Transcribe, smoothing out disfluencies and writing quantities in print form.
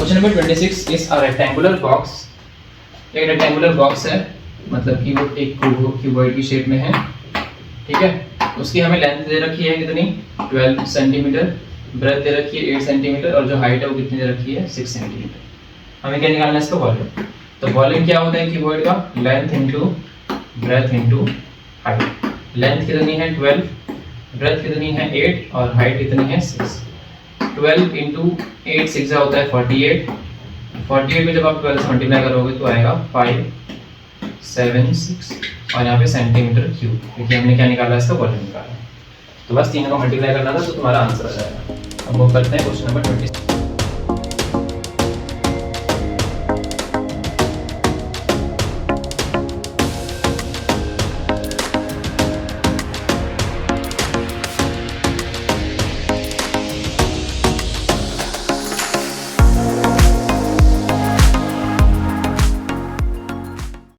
Question number 26 is a rectangular box. एक rectangular box है, मतलब कि वो एक क्यूबॉइड की शेप में है, ठीक है। उसकी हमें लेंथ दे रखी है कितनी, 12 सेंटीमीटर, ब्रेथ दे रखी है 8 सेंटीमीटर, और जो हाइट है वो कितनी दे रखी है, 6 सेंटीमीटर। हमें क्या निकालना है इसका वॉल्यूम। तो वॉल्यूम क्या होता है क्यूबॉइड का, length into breadth into height. Length कितनी है 12, ब्रेथ कितनी है 8, और हाइट कितनी है 6। 12 इंटू 8 6 होता है 48। 48 में जब आप 12 से मल्टीप्लाई करोगे तो आएगा 576, और यहाँ पे सेंटीमीटर क्यूब, क्योंकि हमने क्या निकाला इसका वॉल्यूम निकाला। तो बस तीनों का मल्टीप्लाई करना था तो तुम्हारा आंसर आ जाएगा। अब वो करते हैं क्वेश्चन नंबर 26।